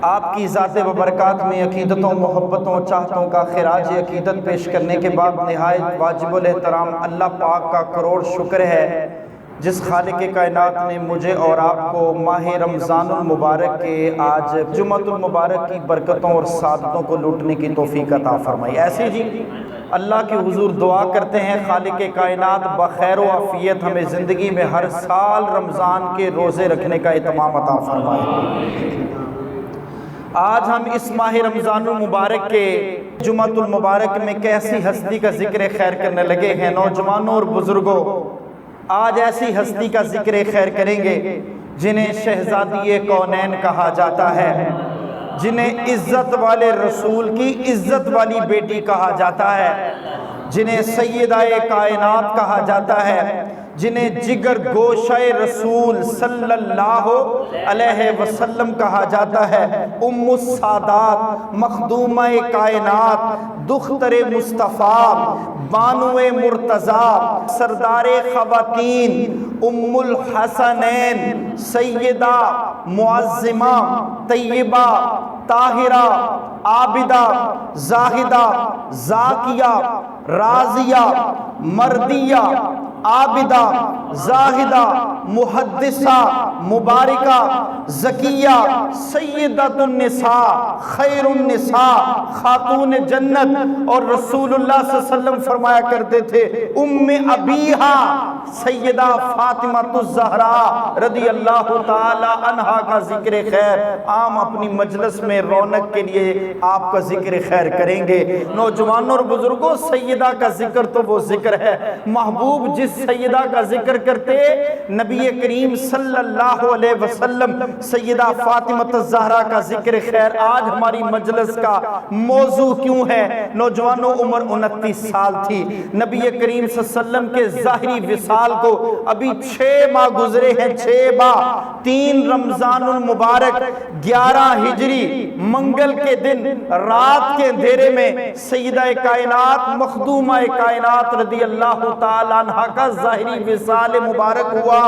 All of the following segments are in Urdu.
آپ کی ذات و برکات میں عقیدتوں، محبتوں، چاہتوں کا خراج عقیدت پیش کرنے کے بعد نہایت واجب الاحترام اللہ پاک کا کروڑ شکر ہے جس خالق کائنات نے مجھے اور آپ کو ماہ رمضان المبارک کے آج جمعۃ المبارک کی برکتوں اور سعادتوں کو لوٹنے کی توفیق عطا فرمائی۔ ایسے جی اللہ کے حضور دعا کرتے ہیں خالق کائنات بخیر و عافیت ہمیں زندگی میں ہر سال رمضان کے روزے رکھنے کا اہتمام عطا فرمائے۔ آج ہم اس ماہ رمضان المبارک کے جمعۃ المبارک میں کیسی ہستی کا ذکر خیر کرنے لگے ہیں۔ نوجوانوں اور بزرگوں، آج ایسی ہستی کا ذکر خیر کریں گے جنہیں شہزادی کونین کہا جاتا ہے، جنہیں عزت والے رسول کی عزت والی بیٹی کہا جاتا ہے، جنہیں سیدہ کائنات کہا جاتا ہے، جنہیں جگر گوشہ رسول صلی اللہ علیہ وسلم کہا جاتا ہے، ام السادات، مخدومہ کائنات، دختر مصطفیٰ، بانو مرتضیٰ، سردار خواتین، ام الحسنین، سیدہ معظمہ، طیبہ، طاہرہ، عابدہ، زاہدہ، زاکیہ، راضیہ، مردیہ، عابدہ، زاہدہ، محدثہ، مبارکہ، زکیہ، سیدۃ النساء، خیر النساء، خاتون جنت، اور رسول اللہ صلی اللہ علیہ وسلم فرمایا کرتے تھے ام ابیہا سیدہ فاطمہ الزہراء رضی اللہ تعالی عنہا کا ذکر خیر عام اپنی مجلس میں رونق کے لیے آپ کا ذکر خیر کریں گے۔ نوجوانوں اور بزرگوں، سیدہ کا ذکر تو وہ ذکر ہے، محبوب جس سیدہ کا ذکر کرتے نبی کریم صلی اللہ علیہ وسلم سیدہ فاطمہ الزہراء کا ذکر خیر آج ہماری مجلس کا موضوع کیوں ہے؟ نوجوانوں، عمر 29 سال تھی، نبی کریم صلی اللہ علیہ وسلم کے ظاہری وصال کو ابھی 6 ماہ گزرے ہیں، 6 ماہ، 3 رمضان المبارک، 11 ہجری منگل کے دن رات کے اندھیرے میں سیدہ کائنات مخدومہ کائنات رضی اللہ تعالیٰ عنہ کا ظاہری وصال مبارک ہوا۔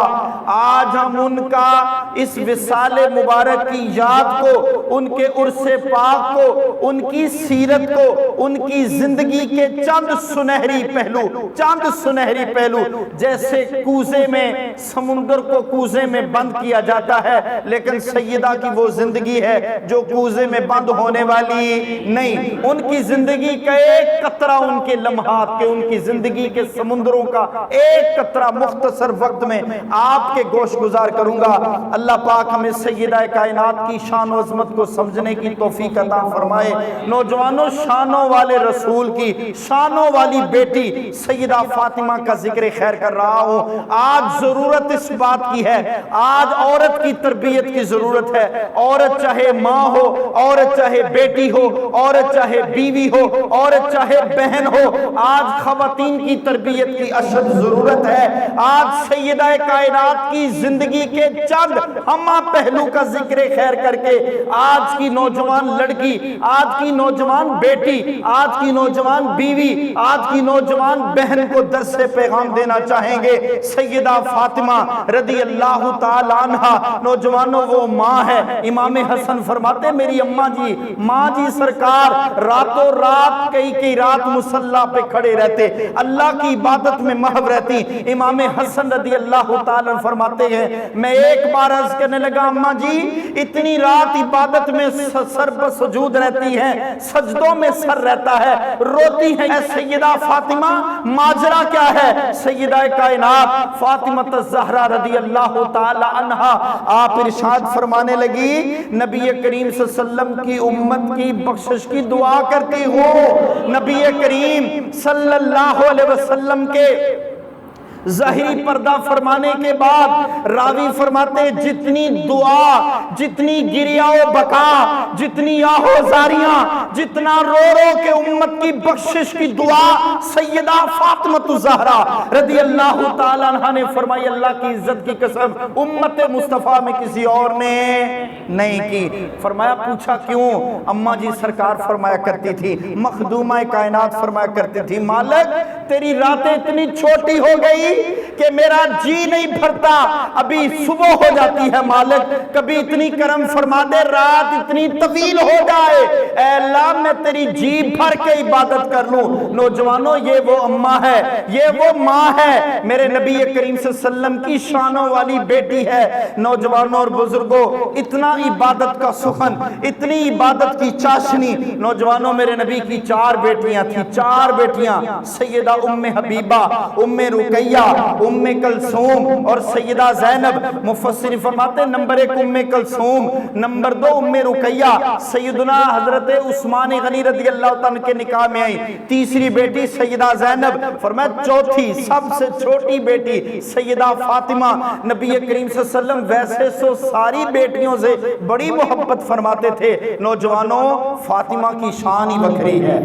آج ہم ان کا اس وصال مبارک کی یاد کو، ان کے عرس پاک کو، ان کی سیرت کو، ان کی زندگی کے چند سنہری پہلو جیسے کوزے میں سمندر کو کوزے میں بند کیا جاتا ہے، لیکن سیدہ کی وہ زندگی ہے جو کوزے میں بند ہونے والی نہیں، ان کی زندگی کا ایک قطرہ، ان کے لمحات کے، ان کی زندگی کے سمندروں کا ایک قطرہ مختصر وقت میں آپ کے گوش گزار کروں گا۔ اللہ پاک ہمیں سیدہ کائنات کی شان و عظمت کو سمجھنے کی توفیق عطا فرمائے۔ نوجوانوں، شانوں والے رسول کی شانوں والی بیٹی سیدہ فاطمہ کا ذکر خیر کر رہا ہوں۔ آج ضرورت اس بات کی ہے، آج عورت کی تربیت کی ضرورت ہے، عورت چاہے ماں ہو، عورت چاہے بیٹی ہو، عورت چاہے بیوی ہو، عورت چاہے بہن ہو، آج خواتین کی تربیت کی اشد ضرورت ہے۔ آج سیدہ کائنات کی زندگی کے چند ہمہ پہلو کا ذکر خیر کر کے آج کی نوجوان لڑکی، آج کی نوجوان بیٹی، آج کی نوجوان بیوی، آج کی نوجوان بہن کو درس پیغام دینا چاہیں گے۔ سیدہ فاطمہ رضی اللہ تعالی عنہ، نوجوانوں وہ ماں ہے۔ امام حسن فرماتے میری اماں جی، ماں جی سرکار راتوں رات کئی رات مصلی پہ کھڑے رہتے، اللہ کی عبادت میں محو رہتی۔ امام حسن رضی اللہ تعالی عنہ فرماتے ہیں میں ایک بار عرض کرنے لگا اماں جی اتنی رات عبادت میں سر پر سجود رہتی ہیں، سجدوں میں سر رہتا ہے، روتی ہیں، اے سیدہ فاطمہ ماجرا کیا ہے؟ سیدہ کائنات فاطمہ الزہراء رضی اللہ تعالی عنہا آپ ارشاد فرمانے لگی نبی کریم صلی اللہ علیہ وسلم کی امت کی بخشش کی دعا کرتی ہوں۔ نبی کریم صلی اللہ علیہ وسلم کے ظاہری پردہ فرمانے کے بعد راوی فرماتے جتنی دعا، جتنی گریہ و بکا، جتنی آہ و زاریاں، جتنا رو رو کے امت کی بخشش کی دعا سیدہ فاطمہ الزہراء رضی اللہ تعالیٰ عنہ نے فرمائی اللہ کی عزت کی قسم امت مصطفیٰ میں کسی اور نے نہیں کی۔ فرمایا پوچھا کیوں؟ اماں جی سرکار فرمایا کرتی تھی، مخدومہ کائنات فرمایا کرتی تھی مالک تیری راتیں اتنی چھوٹی ہو گئی کہ میرا جی نہیں بھرتا، ابھی صبح ہو جاتی ہے مالک، کبھی اتنی کرم فرما دے رات اتنی طویل ہو جائے، اے اللہ میں تیری جی بھر کے عبادت کر لوں۔ نوجوانوں یہ وہ اماں ہے، یہ وہ ماں ہے، میرے نبی کریم صلی اللہ علیہ وسلم کی شانوں والی بیٹی ہے۔ نوجوانوں اور بزرگوں، اتنا عبادت کا سخن، اتنی عبادت کی چاشنی۔ نوجوانوں میرے نبی کی 4 بیٹیاں تھیں، 4 بیٹیاں، سیدہ ام حبیبہ، ام رقیہ، ام کلثوم اور سیدہ زینب۔ مفسر فرماتے ہیں نمبر 1 ام کلثوم، نمبر 2 ام رقیہ، سیدنا حضرت عثمان غنی رضی اللہ تعالیٰ کے نکاح میں آئی، تیسری بیٹی سیدہ زینب، فرمایا چوتھی سب سے چھوٹی بیٹی سیدہ فاطمہ۔ نبی کریم صلی اللہ علیہ وسلم ویسے سو ساری بیٹیوں سے بڑی محبت فرماتے تھے۔ نوجوانوں فاطمہ کی شان ہی بکھری ہے،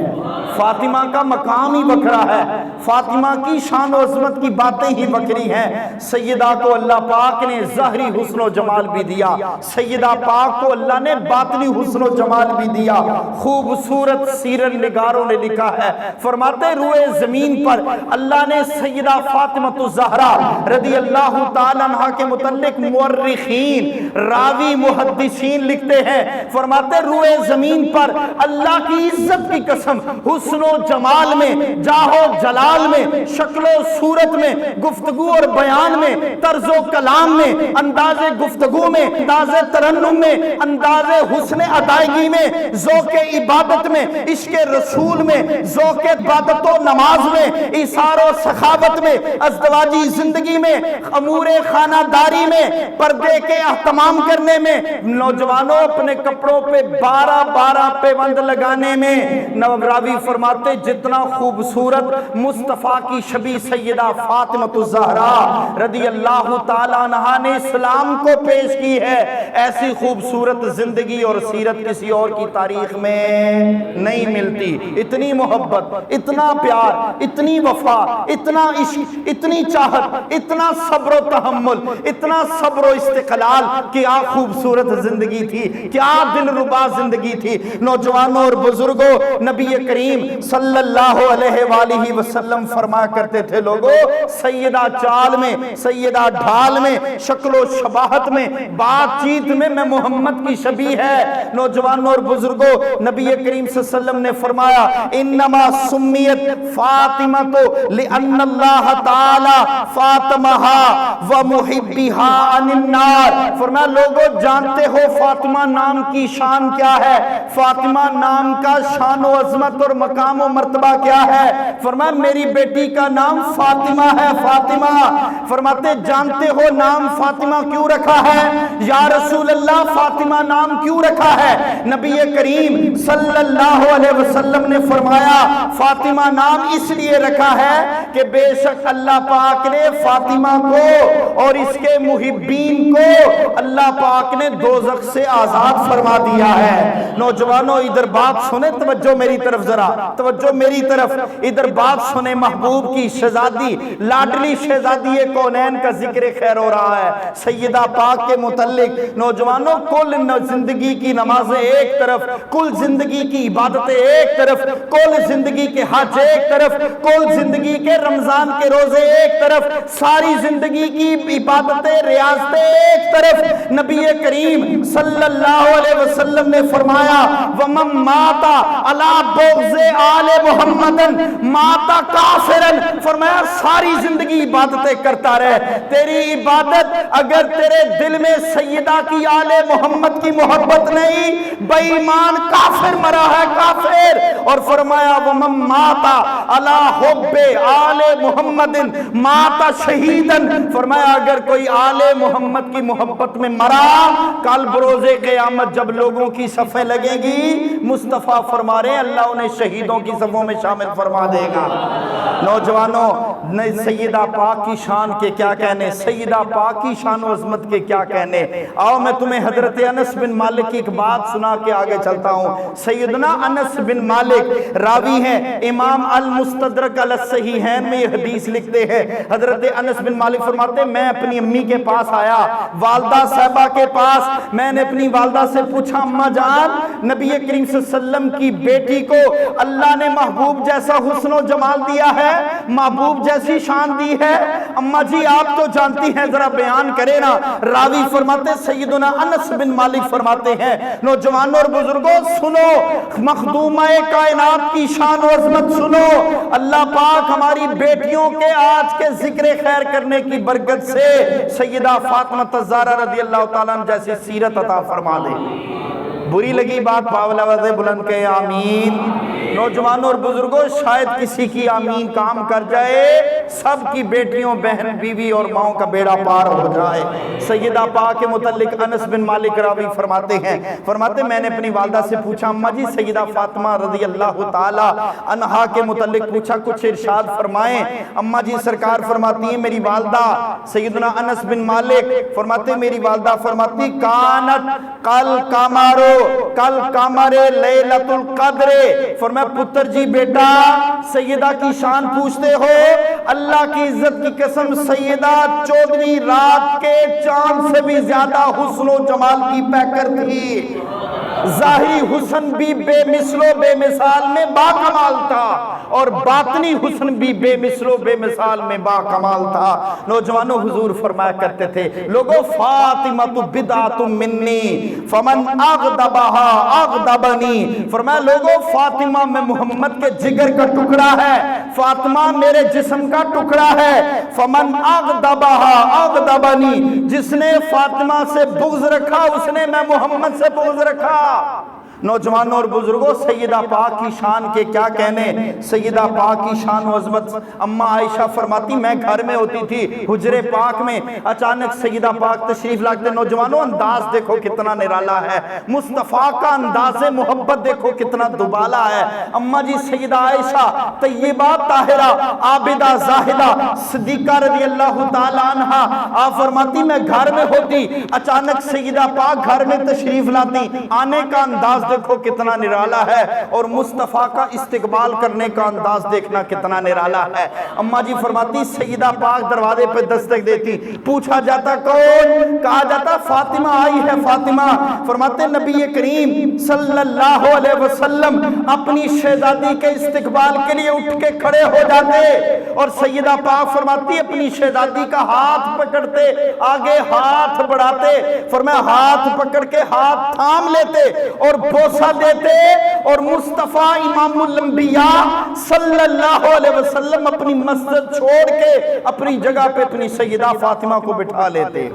فاطمہ کا مقام ہی بکھرا ہے، فاطمہ کی شان و عظمت کی باتیں ہی بکھری ہیں۔ سیدہ کو اللہ پاک نے ظاہری حسن و جمال بھی دیا، سیدہ پاک کو اللہ نے باطنی حسن و جمال بھی دیا۔ خوبصورت سیرت نگاروں نے لکھا ہے، فرماتے روئے زمین پر اللہ نے سیدہ فاطمہ الزہرا رضی اللہ تعالیٰ عنہ کے متعلق مورخین، راوی، محدثین لکھتے ہیں، فرماتے روئے زمین پر اللہ کی عزت کی قسم حسن و جمال میں، جاہ و جلال میں، شکل و صورت میں، گفتگو اور بیان میں، طرز و کلام میں، انداز گفتگو میں، انداز ترنم میں، انداز حسن ادائیگی میں، ذوق عبادت میں، عشق رسول میں، ذوق عبادت و نماز میں، ایثار و سخاوت میں، ازدواجی زندگی میں، امور خانہ داری میں، پردے کے اہتمام کرنے میں، نوجوانوں اپنے کپڑوں پہ 12 پیوند لگانے میں۔ راوی فرماتے جتنا خوبصورت مصطفیٰ کی شبیہ سیدہ فاطمہ الزہرا رضی اللہ تعالیٰ عنہا نے اسلام کو پیش کی ہے، ایسی خوبصورت زندگی اور سیرت کسی اور کی تاریخ میں نہیں ملتی۔ اتنی محبت، اتنا پیار، اتنی وفا، اتنا عشق، اتنی چاہت، اتنا صبر و تحمل، اتنا صبر و استقلال، کیا خوبصورت زندگی تھی، کیا دلربا زندگی تھی۔ نوجوانوں اور بزرگوں، نبی کریم صلی اللہ علیہ وآلہ وسلم فرمایا کرتے تھے لوگوں، سیدہ چال میں، سیدہ ڈھال میں، شکل و شباہت میں، بات چیت میں محمد کی شبیہ ہے۔ نوجوانوں اور بزرگوں، نبی کریم صلی اللہ علیہ وسلم نے فرمایا انما سمیت فاطمہ لأن اللہ تعالی فاطمہا ومحبہا عن النار۔ فرمایا لوگوں جانتے ہو فاطمہ نام کی شان کیا ہے، فاطمہ نام کا شان و عظمت اور مقام و مرتبہ کیا ہے؟ فرمایا میری بیٹی کا نام فاطمہ ہے، فاطمہ۔ فرماتے جانتے ہو نام فاطمہ کیوں رکھا ہے؟ یا رسول اللہ فاطمہ نام کیوں رکھا ہے؟ نبی کریم صلی اللہ علیہ وسلم نے فرمایا فاطمہ نام اس لیے رکھا ہے کہ بے شک اللہ پاک نے فاطمہ کو اور اس کے محبین کو اللہ پاک نے دوزخ سے آزاد فرما دیا ہے۔ نوجوانوں ادھر بات سنیں، توجہ میری طرف ذرا، توجہ میری طرف، ادھر بات سنیں۔ محبوب کی شہزادی، لاڈلی شہزادی کونین کا ذکر خیر ہو رہا ہے، سیدہ پاک کے متعلق۔ نوجوانوں کل زندگی کی نمازیں ایک طرف، کل زندگی کی عبادتیں ایک طرف، کل زندگی کے حج ایک طرف، کل زندگی کے رمضان کے روزے ایک طرف، ساری زندگی کی عبادتیں ریاضتیں ایک طرف۔ نبی کریم صلی اللہ علیہ وسلم نے فرمایا وَمَن مَاتَ عَلَى بُغْضِ آلِ مُحَمَّدٍ مَاتَ کافرن۔ فرمایا ساری زندگی عبادتیں کرتا رہے، تیری عبادت اگر تیرے دل میں سیدہ کی آل محمد کی محبت نہیں، بے ایمان کافر مرا ہے، کافر۔ اور فرمایا وَمَن مَاتَ عَلَى حُبِّ آلِ مُحَمَّدٍ مَاتَ شَہِیدًا۔ فرمایا اگر کوئی آل محمد کی محبت میں مرا، کل بروز قیامت جب لوگوں کی صفیں لگیں گی، مصطفیٰ فرما رہے ہیں اللہ انہیں شہیدوں کی صفوں میں شامل فرما دے گا۔ نوجوانوں سیدہ پاک کی شان کے کیا کہنے، سیدہ پاک کی شان و عظمت کے کیا کہنے۔ آؤ میں تمہیں حضرت انس بن مالک کی ایک بات سنا کے آگے چلتا ہوں۔ سیدنا انس بن مالک راوی ہیں، امام المستدرک علی الصحیحین میں یہ حدیث لکھتے ہیں۔ حضرت انس بن مالک فرماتے ہیں میں اپنی امی کے پاس آیا، والدہ صاحبہ کے پاس، میں نے اپنی والدہ سے پوچھا اماں جان نبی کریم صلی اللہ علیہ وسلم کی بیٹی کو اللہ نے محبوب جیسا حسن و جمال دیا ہے، ہے, محبوب جیسی شان دی ہے. اماں جی آپ تو جانتی ہیں, ذرا بیان کرے نا. راوی فرماتے سیدنا انس بن مالک فرماتے ہیں, نوجوانوں اور بزرگوں سنو, مخدومہ کائنات کی شان و عظمت سنو. اللہ پاک ہماری بیٹیوں کے آج کے ذکر خیر کرنے کی برکت سے سیدہ فاطمہ الزہرا رضی اللہ تعالیٰ عنہ جیسی سیرت عطا فرما دے. بری لگی بات باولا وضع بلند کے آمین. نوجوانوں اور بزرگوں شاید کسی کی آمین کام کر جائے, سب کی بیٹیوں بہن بیوی اور ماؤں کا بیڑا پار ہو جائے. سیدہ پاک کے متعلق انس بن مالک راوی فرماتے ہیں, فرماتے میں نے اپنی والدہ سے پوچھا اماں جی سیدہ فاطمہ رضی اللہ تعالی عنہا کے متعلق پوچھا, کچھ ارشاد فرمائیں. اماں جی سرکار فرماتی ہیں میری والدہ سیدنا انس بن مالک فرماتے میری والدہ فرماتی کانت کل کامارو کل کامر لیلۃ القدر. فرمایا پتر جی بیٹا سیدہ کی شان پوچھتے ہو, اللہ کی عزت کی قسم سیدہ 14ویں رات کے چاند سے بھی زیادہ حسن و جمال کی پیکر تھی. ظاہری حسن بھی بے مثل و بے مثال میں با کمال تھا, اور باطنی حسن بھی بے مثل و بے مثال میں با کمال تھا. نوجوانوں حضور فرمایا کرتے تھے لوگوں فاطمہ بدعۃ منی فمن اغضبها اغضبنی. فرمایا لوگوں فاطمہ میں محمد کے جگر کا ٹکڑا ہے, فاطمہ میرے جسم کا ٹکڑا ہے. فمن اغضبها اغضبنی, جس نے فاطمہ سے بغض رکھا اس نے میں محمد سے بغض رکھا. نوجوانوں اور بزرگوں سیدہ پاک کی شان کے کیا کہنے, سیدہ پاک کی شان و عظمت. اماں عائشہ فرماتی میں گھر میں ہوتی تھی حجرے پاک میں, اچانک سیدہ پاک تشریف لاتے. نوجوانوں انداز دیکھو کتنا نرالا ہے, مصطفیٰ کا انداز محبت دیکھو کتنا دوبالا ہے. اماں جی سیدہ عائشہ طیبہ طاہرہ عابدہ زاہدہ صدیقہ رضی اللہ تعالی عنہا آپ فرماتی میں گھر میں ہوتی, اچانک سیدہ پاک گھر میں تشریف لاتی. آنے کا انداز دیکھو کتنا نرالا ہے, اور مصطفیٰ کا استقبال کرنے کا انداز دیکھنا کتنا نرالا ہے. اماں جی فرماتی سیدہ پاک دروازے پہ دستک دیتی, پوچھا جاتا کون, کہا جاتا فاطمہ آئی ہے فاطمہ. فرماتے نبی کریم صلی اللہ علیہ وسلم اپنی شہزادی کے استقبال کے لیے اٹھ کے کھڑے ہو جاتے, اور سیدہ پاک فرماتی اپنی شہزادی کا ہاتھ پکڑتے, آگے ہاتھ بڑھاتے, فرمایا ہاتھ پکڑ کے ہاتھ تھام لیتے اور بوسہ دیتے, اور مصطفیٰ امام الانبیاء صلی اللہ علیہ وسلم اپنی مسجد چھوڑ کے اپنی جگہ پہ اپنی سیدہ فاطمہ کو بٹھا لیتے.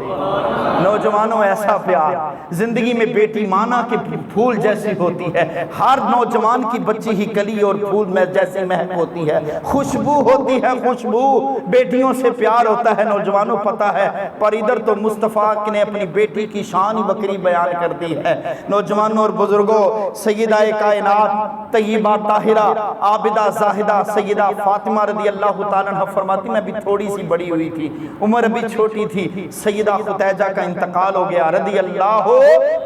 نوجوانوں ایسا پیار زندگی میں بیٹی مانا کہ پھول جیسی ہوتی ہے. ہر نوجوان کی بچی ہی کلی اور پھول میں جیسی مہک ہوتی ہے, خوشبو ہوتی ہے, خوشبو بیٹیوں سے پیار ہوتا ہے. نوجوانوں پتہ ہے, پر ادھر تو مصطفیٰ نے اپنی بیٹی کی شان بکری بیان کر دی ہے. نوجوانوں اور بزرگوں سیدہ کائنات طیبہ طاہرہ عابدہ زاہدہ سیدہ فاطمہ رضی اللہ تعالیٰ عنہ فرماتی میں بھی تھوڑی سی بڑی ہوئی تھی, عمر بھی چھوٹی تھی. سیدہ خدیجہ کا انتقال ہو گیا رضی اللہ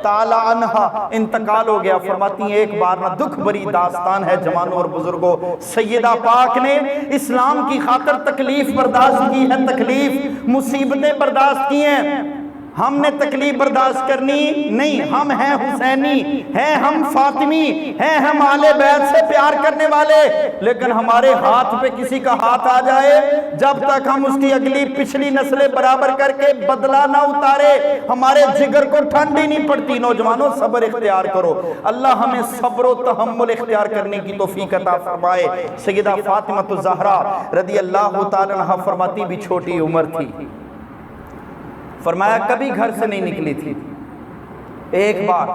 تعالیٰ عنہ, انتقال ہو گیا. فرماتی ایک بار نہ دکھ بری داستان ہے جوانوں اور بزرگوں. سیدہ پاک نے اسلام کی خاطر تکلیف برداشت کی ہے, تکلیف مصیبتیں برداشت کی ہیں. ہم نے تکلیف برداشت کرنی نہیں, ہم ہیں حسینی, ہیں ہم فاطمی, ہیں ہم آل بیت سے پیار کرنے والے, لیکن ہمارے ہاتھ پہ کسی کا ہاتھ آ جائے, جب تک ہم اس کی اگلی پچھلی نسلیں برابر کر کے بدلہ نہ اتارے ہمارے جگر کو ٹھنڈی نہیں پڑتی. نوجوانوں صبر اختیار کرو, اللہ ہمیں صبر و تحمل اختیار کرنے کی توفیق عطا فرمائے. سیدہ فاطمہ الزہرا رضی اللہ تعالی عنہا فرماتی بھی چھوٹی عمر تھی, فرمایا کبھی گھر سے نہیں نکلی تھی. ایک بار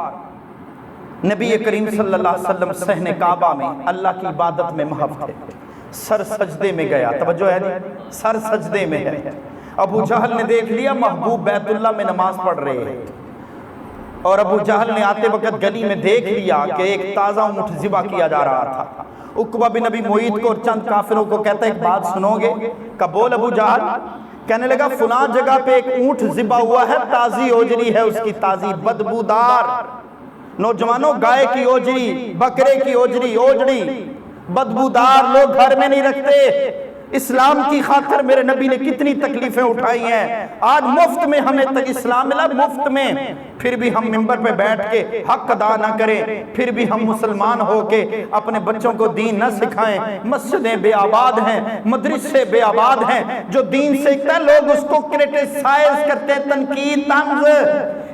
نبی کریم صلی اللہ علیہ وسلم صحن کعبہ میں اللہ کی عبادت میں محو تھے, سر سجدے میں گیا, توجہ ہے جی, سر سجدے میں ہے. ابو جہل نے دیکھ لیا محبوب بیت اللہ میں نماز پڑھ رہے ہیں, اور ابو جہل نے آتے وقت گلی میں دیکھ لیا کہ ایک تازہ اونٹ ذبح کیا جا رہا تھا. عقبہ بن ابی معیط کو اور چند کافروں کو کہتا ہے ایک بات سنو گے؟ کہ بول ابو جہل. کہنے لگا فلاں جگہ پہ ایک اونٹ ذبح ہوا ہے, تازی اوجری ہے اس کی, تازی بدبودار. نوجوانوں گائے کی اوجری, بکرے کی اوجری, اوجڑی بدبودار لوگ گھر میں نہیں رکھتے, اسلام کی خاطر میرے نبی نے کتنی تکلیفیں اٹھائی ہیں، آج مفت میں ہمیں تک اسلام ملا، مفت میں، پھر بھی ہم منبر پہ بیٹھ کے حق ادا نہ کریں، پھر بھی ہم مسلمان ہو کے اپنے بچوں کو دین نہ سکھائیں۔ مسجدیں بے آباد ہیں، مدرسے بے آباد ہیں، جو دین سیکھتا ہے لوگ اس کو کرٹیسائز کرتے ہیں، تنقید، طنز۔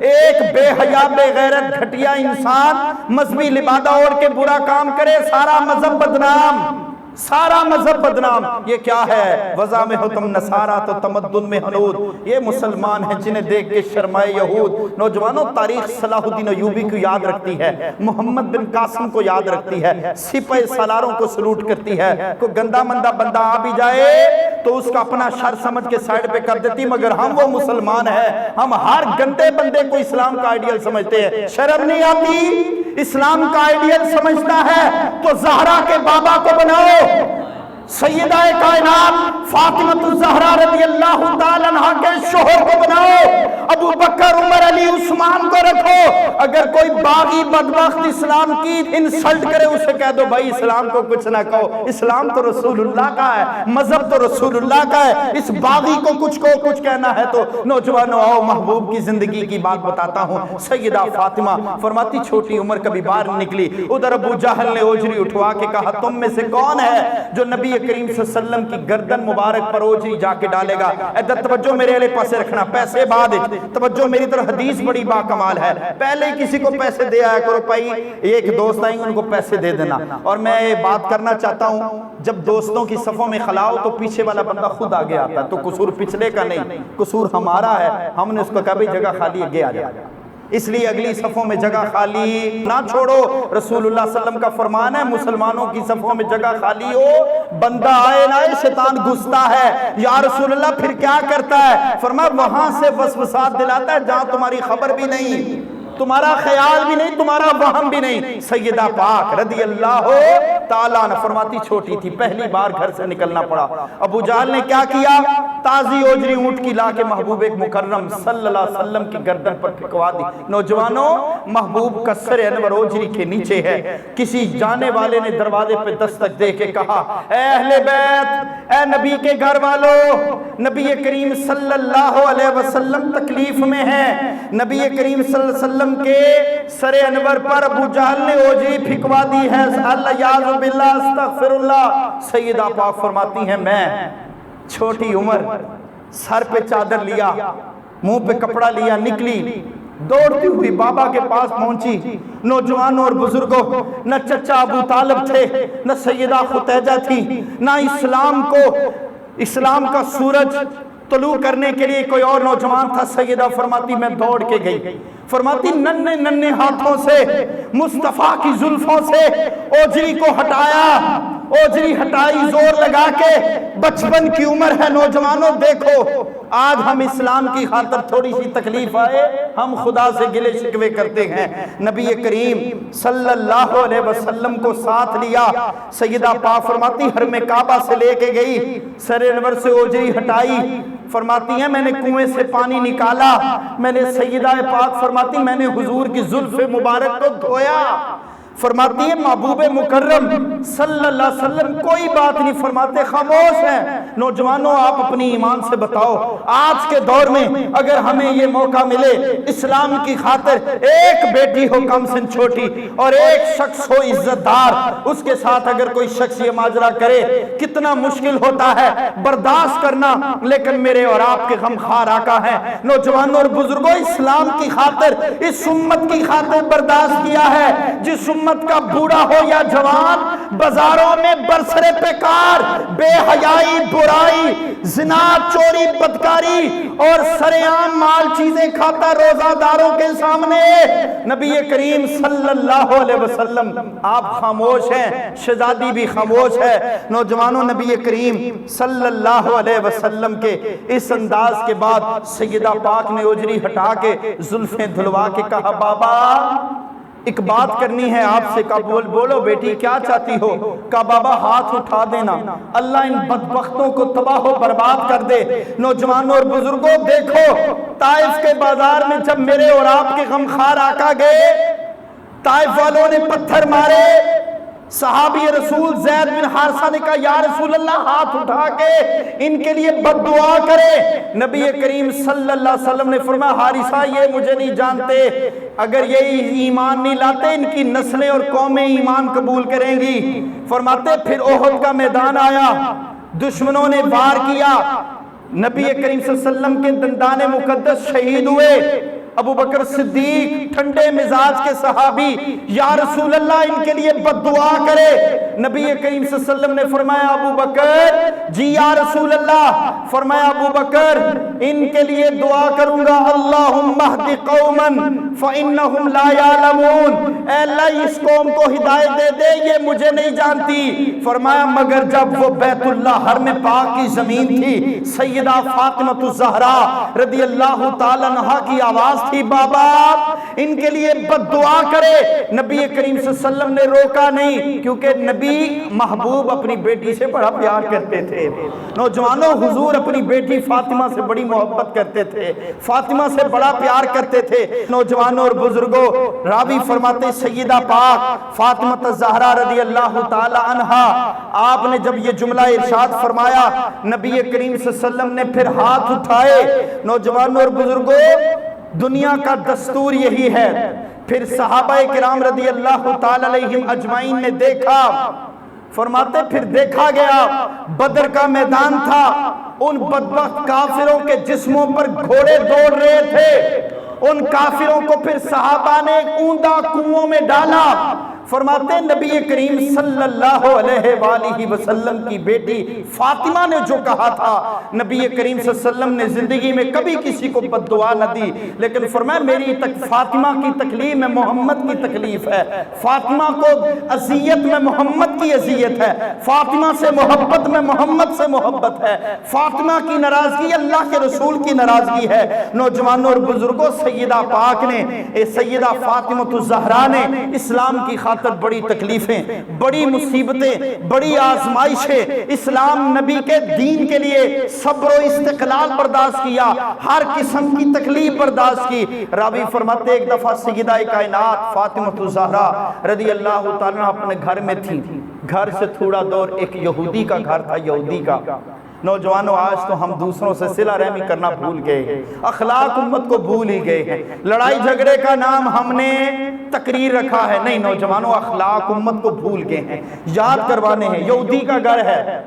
ایک بے حیا بے غیرت گھٹیا انسان مذہبی لبادہ اوڑھ کے برا کام کرے، سارا مذہب بدنام، سارا مذہب بدنام۔ یہ کیا ہے؟ وضع میں ہو تم نصارہ تو تمدن میں ہنود۔ یہ مسلمان ہیں جنہیں دیکھ کے شرمائے یہود۔ نوجوانوں، تاریخ صلاح الدین ایوبی کو یاد رکھتی ہے، محمد بن قاسم کو یاد رکھتی ہے، سپہ سالاروں کو سلوٹ کرتی ہے۔ کوئی گندا مندہ بندہ آ بھی جائے تو اس کا اپنا شر سمجھ کے سائیڈ پہ کر دیتی، مگر ہم وہ مسلمان ہیں، ہم ہر گندے بندے کو اسلام کا آئیڈیل سمجھتے ہیں۔ شرم نہیں آتی؟ اسلام کا آئیڈیل سمجھتا ہے تو زہرا کے بابا کو بناؤ، سیدہ کائنات فاطمہ الزہرا رضی اللہ تعالیٰ عنہ کے شوہر کو بناؤ، ابو بکر، عمر، علی، عثمان کو رکھو۔ اگر کوئی باغی بدبخت اسلام کی انسلٹ کرے اسے کہہ دو بھائی اسلام کو کچھ نہ کہو، اسلام تو رسول اللہ کا ہے، مذہب تو رسول اللہ کا ہے، اس باغی کو کچھ کو کچھ کہنا ہے تو۔ نوجوانوں آؤ محبوب کی زندگی کی بات بتاتا ہوں۔ سیدہ فاطمہ فرماتی چھوٹی عمر کبھی باہر نکلی، ادھر ابو جہل نے اوجری اٹھوا کے کہا تم میں سے کون ہے جو نبی کریم صلی اللہ علیہ وسلم کی گردن مبارک پر اوجری جا کے ڈالے گا؟ ادھر توجہ میرے علیہ پاسے رکھنا، پیسے بعد توجہ میری طرف، حدیث بڑی با کمال ہے، پہلے کسی کو پیسے دے آیا کرو، پائی ایک دوست آئیں گے ان کو پیسے دے دینا۔ اور میں یہ بات کرنا چاہتا ہوں، جب دوستوں کی صفوں میں خلاؤ تو پیچھے والا بندہ خود آگے آتا ہے، تو قصور پچھلے کا نہیں، قصور ہمارا ہے، ہم نے اس کو کہا بھی جگہ خالی ہے، آ جائے، اس لیے اگلی صفوں میں جگہ خالی نہ چھوڑو۔ رسول اللہ صلی اللہ علیہ وسلم کا فرمان ہے مسلمانوں کی صفوں میں جگہ خالی ہو، بندہ آئے نہ آئے شیطان گھستا ہے۔ یا رسول اللہ پھر کیا کرتا ہے؟ فرمایا وہاں سے وسوسات دلاتا ہے جہاں تمہاری خبر بھی نہیں، تمہارا خیال بھی نہیں، تمہارا وہم بھی نہیں۔ سیدہ پاک رضی اللہ تعالیٰ عنہ فرماتی چھوٹی تھی، پہلی بار گھر سے نکلنا پڑا، ابو جہل نے کیا کیا؟ تازی اوجری اونٹ کی لا کے محبوب ایک مکرم صلی اللہ علیہ وسلم کی گردن پر پھکوا دی۔ نوجوانوں، محبوب کا سر انور اوجری کے نیچے ہے، کسی جانے والے نے دروازے پہ دستک دے کے کہا اے اہل بیت، اے نبی کے گھر والوں، نبی کریم صلی اللہ علیہ وسلم تکلیف میں ہیں۔ نبی کریم صلی اللہ علیہ وسلم کے سر انور پر ابو جہل نے اوجری پھکوا دی ہے، اللہ یعوذ باللہ استغفر اللہ۔ سیدہ پاک فرماتی ہیں میں چھوٹی عمر، سر پہ چادر لیا، منہ پہ کپڑا لیا، نکلی، دوڑتی ہوئی بابا کے پاس پہنچی۔ نوجوانوں اور بزرگوں، نہ چچا ابو طالب تھے، نہ سیدہ خدیجہ تھی، نہ اسلام کا سورج طلوع کرنے کے لیے کوئی اور نوجوان تھا۔ سیدہ فرماتی میں دوڑ کے گئی، فرماتی ننھے ننھے ہاتھوں سے مصطفیٰ کی زلفوں سے اوجری کو ہٹایا، اوجری ہٹائی زور لگا کے، بچپن کی عمر ہے۔ نوجوانوں دیکھو، آج ہم اسلام کی خاطر تھوڑی سی تکلیف آئے ہم خدا سے گلے شکوے کرتے ہیں۔ نبی کریم صلی اللہ علیہ وسلم کو ساتھ لیا، سیدہ پاک فرماتی حرم کعبہ سے لے کے گئی، سر انور سے اوجری ہٹائی، فرماتی ہیں میں نے کنویں سے پانی نکالا، میں نے سیدہ پاک فرماتی میں نے حضور کی زلف مبارک کو دھویا۔ فرماتی ہے محبوب مکرم صلی اللہ علیہ وسلم کوئی بات نہیں فرماتے، خاموش ہیں۔ نوجوانوں آپ اپنی ایمان سے بتاؤ، آج کے دور میں اگر ہمیں یہ موقع ملے اسلام کی خاطر، ایک بیٹی ہو کم سن چھوٹی اور ایک شخص ہو عزت دار، اس کے ساتھ اگر کوئی شخص یہ ماجرا کرے کتنا مشکل ہوتا ہے برداشت کرنا، لیکن میرے اور آپ کے غمخوار آقا ہیں۔ نوجوانوں اور بزرگوں، اسلام کی خاطر، اس امت کی خاطر برداشت کیا ہے۔ جس امت کا بوڑھا ہو یا جوان بازاروں میں برسرے پیکار، بے حیائی، برائی، زنا، چوری، بدکاری اور سرعام مال چیزیں کھاتا روزہ داروں کے سامنے، نبی کریم صلی اللہ علیہ وسلم آپ خاموش ہیں، شہزادی بھی خاموش ہے۔ نوجوانوں، نبی کریم صلی اللہ علیہ وسلم کے اس انداز کے بعد سیدہ پاک نے اوجری ہٹا کے زلفیں دھلوا کے کہا بابا ایک بات کرنی ہے آپ سے۔ کہا بولو بیٹی کیا چاہتی ہو؟ کہا بابا ہاتھ اٹھا دینا، اللہ ان بدبختوں کو تباہ و برباد کر دے۔ نوجوانوں اور بزرگوں دیکھو، طائف کے بازار میں جب میرے اور آپ کے غمخوار آقا گئے، طائف والوں نے پتھر مارے، صحابی رسول زید بن حارثہ نے کہا یا رسول اللہ ہاتھ اٹھا کے ان کے لیے بد دعا کرے۔ نبی کریم صلی اللہ علیہ وسلم نے فرمایا حارثہ یہ مجھے نہیں جانتے، اگر یہ ایمان نہیں لاتے ان کی نسلیں اور قومیں ایمان قبول کریں گی۔ فرماتے پھر احد کا میدان آیا، دشمنوں نے وار کیا، نبی کریم صلی اللہ علیہ وسلم کے دندان مقدس شہید ہوئے۔ ابو بکر صدیق ٹھنڈے مزاج کے صحابی یا رسول اللہ ان کے لیے بد دعا کرے۔ نبی کریم صلی اللہ علیہ وسلم نے فرمایا ابو بکر جی یا رسول اللہ، فرمایا ابو بکر ان کے لیے دعا کروں گا اللہم اہد قوما فانہم لا یعلمون، اے اللہ اس قوم کو ہدایت دے دے یہ مجھے نہیں جانتی۔ فرمایا مگر جب وہ بیت اللہ حرم پاک کی زمین تھی، سیدہ فاطمہ الزہراء رضی اللہ تعالی عنہا کی آواز تھی بابا ان کے لیے بد دعا کرے۔ نبی کریم صلی اللہ علیہ وسلم نے روکا نہیں، کیونکہ نبی محبوب اپنی بیٹی سے بڑا پیار کرتے تھے۔ نوجوانوں حضور اپنی بیٹی فاطمہ سے بڑی محبت کرتے تھے، فاطمہ سے بڑا پیار کرتے تھے۔ نوجوانوں اور بزرگوں راوی فرماتے سیدہ پاک فاطمہ الزہراء رضی اللہ تعالی عنہا آپ نے جب یہ جملہ ارشاد فرمایا نبی کریم صلی اللہ علیہ وسلم نے پھر ہاتھ اٹھائے۔ نوجوانوں اور بزرگوں دنیا کا دستور یہی ہے۔ پھر صحابہ کرام رضی اللہ تعالی علیہم اجمعین نے دیکھا، فرماتے پھر دیکھا گیا بدر کا میدان تھا، ان بدبخت کافروں کے جسموں پر گھوڑے دوڑ رہے تھے، ان کافروں کو پھر صحابہ نے اوندا کنووں میں ڈالا۔ فرماتے نبی کریم صلی اللہ علیہ وآلہ وسلم کی بیٹی فاطمہ نے جو کہا تھا، نبی کریم صلی اللہ علیہ وسلم نے زندگی میں کبھی کسی کو بد دعا نہ دی، لیکن فرمایا میری فاطمہ کی تکلیف میں محمد کی تکلیف ہے، فاطمہ کو اذیت میں محمد کی اذیت ہے، فاطمہ سے محبت میں محمد سے محبت ہے، فاطمہ کی ناراضگی اللہ کے رسول کی ناراضگی ہے۔ نوجوانوں اور بزرگوں سیدہ پاک نے سیدہ فاطمہ الزہراء نے اسلام کی خاطر بڑی تکلیفیں، بڑی مصیبتیں، بڑی آزمائشیں، اسلام نبی کے دین کے لیے صبر و استقلال برداشت کیا، ہر قسم کی تکلیف برداشت کی۔ راوی فرماتے ایک دفعہ سیدہ کائنات فاطمہ الزہراء رضی اللہ تعالیٰ اپنے گھر میں تھی، گھر سے تھوڑا دور ایک یہودی کا گھر تھا، یہودی کا۔ نوجوانوں آج تو ہم دوسروں سے صلہ رحمی کرنا بھول گئے ہیں، اخلاق امت کو بھول ہی گئے ہیں، لڑائی جھگڑے کا نام ہم نے تقریر رکھا ہے، نہیں نوجوانوں اخلاق امت کو بھول گئے ہیں، یاد کروانے ہیں۔ یہودی کا گھر ہے،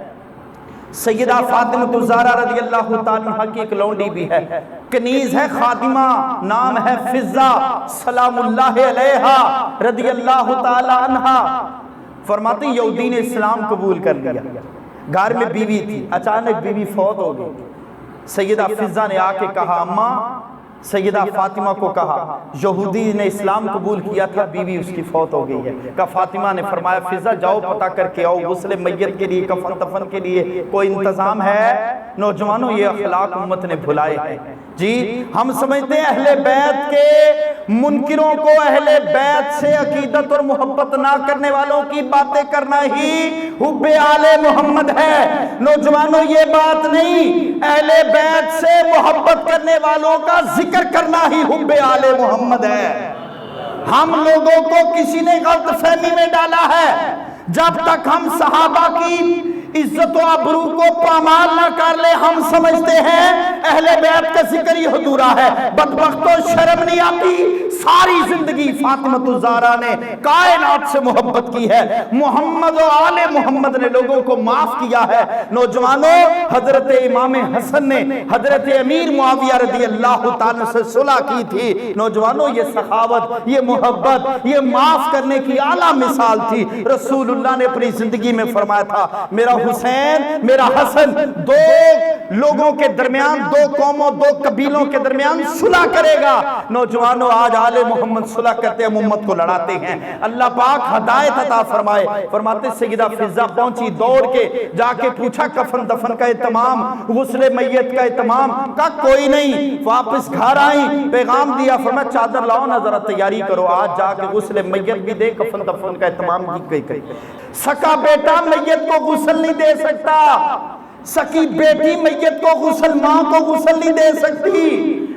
سیدہ فاطمہ الزہراء رضی اللہ تعالیٰ عنہ کی ایک لونڈی بھی ہے، کنیز ہے، خادمہ، نام ہے فضہ سلام اللہ علیہا رضی اللہ تعالیٰ عنہ۔ فرماتے یہودی نے اسلام قبول کر لیا، گھر میں بیوی تھی، اچانک بیوی فوت ہو گئی۔ سیدہ فضہ نے آ کے کہا اماں، سیدہ فاطمہ کو کہا یہودی نے اسلام قبول کیا تھا، بیوی اس کی فوت ہو گئی ہے۔ کہا فاطمہ نے فرمایا فضہ جاؤ پتہ کر کے آؤ غسل میت کے لیے کفن دفن کے لیے کوئی انتظام ہے۔ نوجوانوں یہ اخلاق امت نے بھلائے ہیں جی۔ ہم سمجھتے ہیں اہل بیت کے منکروں کو اہل بیت سے عقیدت اور محبت نہ کرنے والوں کی باتیں کرنا ہی حب آل محمد ہے۔ نوجوانوں یہ بات نہیں، اہل بیت سے محبت کرنے والوں کا ذکر کرنا ہی حب آل محمد ہے۔ ہم لوگوں کو کسی نے غلط فہمی میں ڈالا ہے، جب تک ہم صحابہ کی عزت و عبرو کو پامال نہ کر لے ہم سمجھتے ہیں اہل بیت کا ذکر ہی ادھورا ہے۔ بدبختوں شرم نہیں آتی، ساری زندگی فاطمہ الزہراء نے کائنات سے محبت کی ہے، محمد و آل محمد نے لوگوں کو معاف کیا ہے۔ نوجوانوں حضرت امام حسن نے حضرت امیر معاویہ رضی اللہ تعالیٰ سے صلح کی تھی۔ نوجوانوں یہ سخاوت، یہ محبت، یہ معاف کرنے کی اعلیٰ مثال تھی۔ رسول اللہ نے اپنی زندگی میں فرمایا تھا میرا حسین میرا حسن دو لوگوں کے درمیان، دو قوموں دو قبیلوں کے درمیان صلح کرے گا۔ نوجوانوں آج آل محمد صلح کرتے ہیں، امت کو لڑاتے ہیں۔ اللہ پاک ہدایت عطا فرمائے۔ فرماتے سیدہ فضہ پہنچی، دوڑ کے جا کے پوچھا کفن دفن کا اہتمام، غسل میت کا اہتمام، کہا کوئی نہیں۔ واپس گھر آئیں، پیغام دیا، فرمایا چادر لاؤ نا ذرا تیاری کرو، آج جا کے غسل میت بھی دے، کفن دفن کا اہتمام بھی کرے۔ سکا بیٹا میت کو غسل نہیں دے سکتا، سکی بیٹی میت کو غسل، ماں کو غسل نہیں دے سکتی۔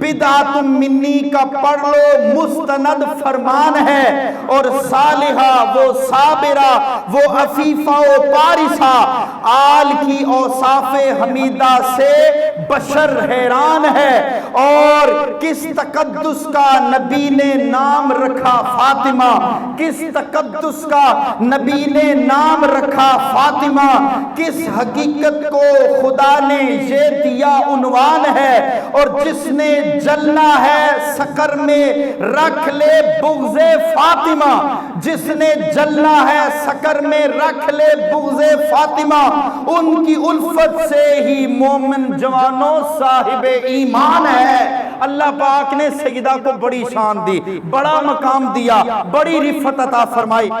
بدعت منی کا پڑھ لو مستند فرمان ہے، اور صالحہ وہ صابرہ وہ عفیفہ و پارسہ، آل کی اوصاف حمیدہ سے بشر حیران ہے۔ اور کس تقدس کا نبی نے نام رکھا فاطمہ، کس تقدس کا نبی نے نام رکھا فاطمہ، کس حقیقت کو خدا نے یہ دیا عنوان ہے، اور جس نے جلنا ہے سقر میں رکھ لے بغض فاطمہ، جس نے جلنا ہے سقر میں رکھ لے بغض فاطمہ، ان کی الفت سے ہی مومن جوانوں صاحب ایمان ہے۔ اللہ پاک نے سیدہ کو بڑی شان دی، بڑا مقام دیا، بڑی رفعت عطا فرمائی۔